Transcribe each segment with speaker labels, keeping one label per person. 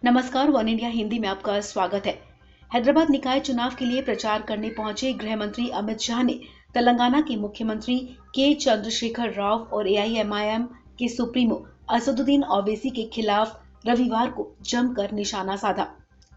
Speaker 1: नमस्कार, one India Hindi में आपका स्वागत है। हैदराबाद निकाय चुनाव के लिए प्रचार करने पहुंचे गृह मंत्री अमित शाह ने तेलंगाना के मुख्यमंत्री के चंद्रशेखर राव और एआईएमआईएम के सुप्रीमो असदुद्दीन ओवैसी के खिलाफ रविवार को जमकर निशाना साधा।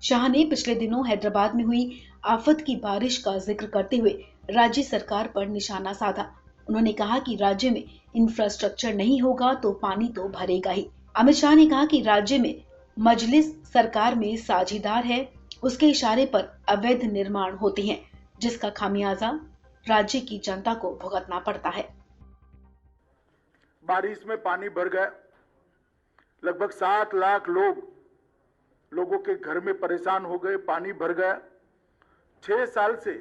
Speaker 1: शाह ने पिछले दिनों हैदराबाद में हुई आफत की बारिश का जिक्र करते हुए राज्य सरकार पर निशाना साधा। उन्होंने कहा कि राज्य में इंफ्रास्ट्रक्चर नहीं होगा तो पानी तो भरेगा ही। अमित शाह ने कहा कि राज्य में मजलिस सरकार में साझीदार है, उसके इशारे पर अवैध निर्माण होते हैं, जिसका खामियाजा राज्य की जनता को भुगतना पड़ता है।
Speaker 2: बारिश में पानी भर गया, लगभग 7 लाख लोगों के घर में परेशान हो गए, पानी भर गया। 6 साल से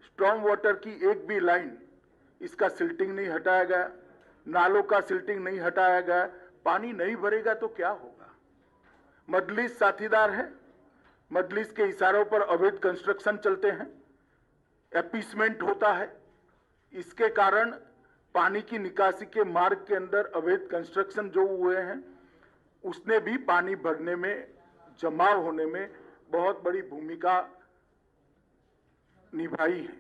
Speaker 2: स्टॉर्म वाटर की एक भी लाइन, इसका सिल्टिंग नहीं हटाया गया, नालों का सिल्टिंग नहीं हटाया गया। पानी नहीं भरेगा तो क्या होगा? मजलिस साथीदार है, मजलिस के इशारों पर अवैध कंस्ट्रक्शन चलते हैं, एपीसमेंट होता है। इसके कारण पानी की निकासी के मार्ग के अंदर अवैध कंस्ट्रक्शन जो हुए हैं, उसने भी पानी भरने में, जमाव होने में बहुत बड़ी भूमिका निभाई है।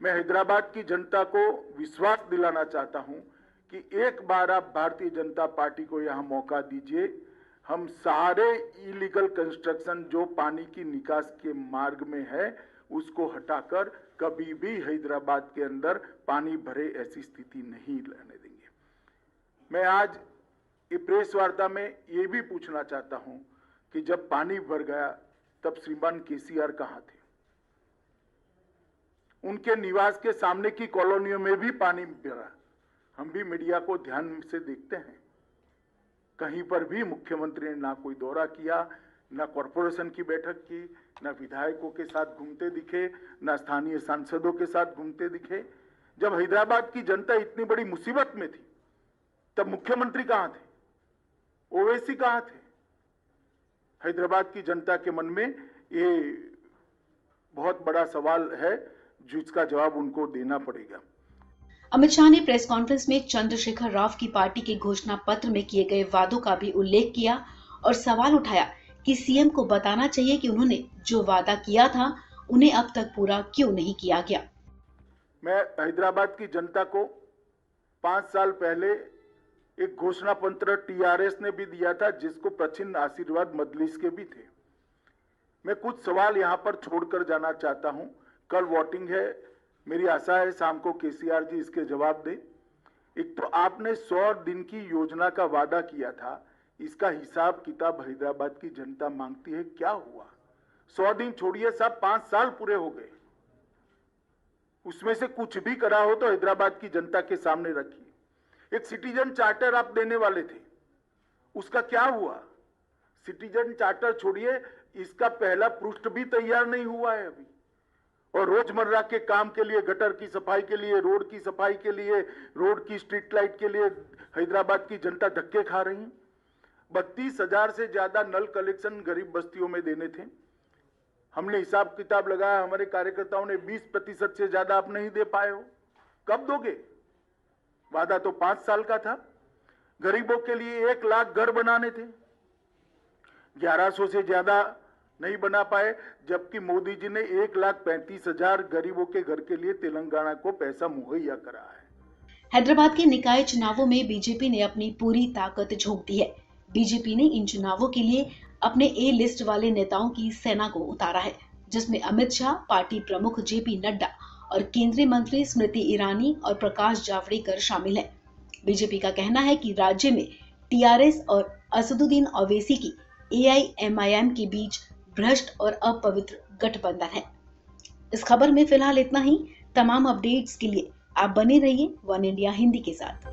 Speaker 2: मैं हैदराबाद की जनता को विश्वास दिलाना चाहता हूं कि एक बार आप भारतीय जनता पार्टी को यहां मौका दीजिए। हम सारे इलीगल कंस्ट्रक्शन जो पानी की निकास के मार्ग में है, उसको हटाकर कभी भी हैदराबाद के अंदर पानी भरे ऐसी स्थिति नहीं लाने देंगे। मैं आज ये प्रेस वार्ता में ये भी पूछना चाहता हूं कि जब पानी भर गया तब श्रीमान केसीआर कहां थे? उनके निवास के सामने की कॉलोनियों में भी पानी भरा। हम भी मीडिया को ध्यान से देखते हैं, कहीं पर भी मुख्यमंत्री ने ना कोई दौरा किया, ना कॉरपोरेशन की बैठक की, ना विधायकों के साथ घूमते दिखे, ना स्थानीय सांसदों के साथ घूमते दिखे। जब हैदराबाद की जनता इतनी बड़ी मुसीबत में थी, तब मुख्यमंत्री कहां थे? ओवैसी कहां थे? हैदराबाद की जनता के मन में ये बहुत बड़ा सवाल है, जिसका जवाब उनको देना पड़ेगा।
Speaker 1: अमित शाह ने प्रेस कॉन्फ्रेंस में चंद्रशेखर राव की पार्टी के घोषणा पत्र में किए गए वादों का भी उल्लेख किया और सवाल उठाया कि सीएम को बताना चाहिए कि उन्होंने जो वादा किया था, उन्हें अब तक पूरा क्यों नहीं किया गया।
Speaker 2: मैं हैदराबाद की जनता को 5 साल पहले एक घोषणा पत्र टीआरएस ने भी दिया था, जिसको प्रचिन्ह आशीर्वाद मजलिस के भी थे। मैं कुछ सवाल यहां पर छोड़कर जाना चाहता हूं। कल वोटिंग है, मेरी आशा है शाम को केसीआर जी इसके जवाब दे। एक तो आपने 100 दिन की योजना का वादा किया था, इसका हिसाब किताब हैदराबाद की जनता मांगती है। क्या हुआ? 100 दिन छोड़िए साहब, 5 साल पूरे हो गए। उसमें से कुछ भी करा हो तो हैदराबाद की जनता के सामने रखिए। एक सिटीजन चार्टर आप देने वाले थे, उसका क्या हुआ? सिटीजन चार्टर छोड़िए, इसका पहला पृष्ठ भी तैयार नहीं हुआ है अभी। और रोजमर्रा के काम के लिए, गटर की सफाई के लिए, रोड की सफाई के लिए, रोड की स्ट्रीट लाइट के लिए हैदराबाद की जनता धक्के खा रही है। 32,000 से ज्यादा नल कलेक्शन गरीब बस्तियों में देने थे। हमने हिसाब किताब लगाया, हमारे कार्यकर्ताओं ने 20% से ज्यादा आप नहीं दे पाए हो। कब दोगे? वादा तो 5 साल का था। गरीबों के लिए 1 लाख घर बनाने थे, 1100 से ज्यादा नहीं बना पाए, जबकि मोदी जी ने 1,35,000 गरीबों के घर के लिए तेलंगाना को पैसा मुहैया करा है।
Speaker 1: हैदराबाद के निकाय चुनावों में बीजेपी ने अपनी पूरी ताकत झोंक दी है। बीजेपी ने इन चुनावों के लिए अपने ए लिस्ट वाले नेताओं की सेना को उतारा है, जिसमें अमित शाह, पार्टी प्रमुख जेपी नड्डा और केंद्रीय मंत्री स्मृति ईरानी और प्रकाश जावड़ेकर शामिल हैं। बीजेपी का कहना है कि राज्य में टीआरएस और असदुद्दीन ओवैसी की एआईएमआईएम के बीच भ्रष्ट और अपवित्र गठबंधन है। इस खबर में फिलहाल इतना ही। तमाम अपडेट्स के लिए आप बने रहिए वन इंडिया हिंदी के साथ।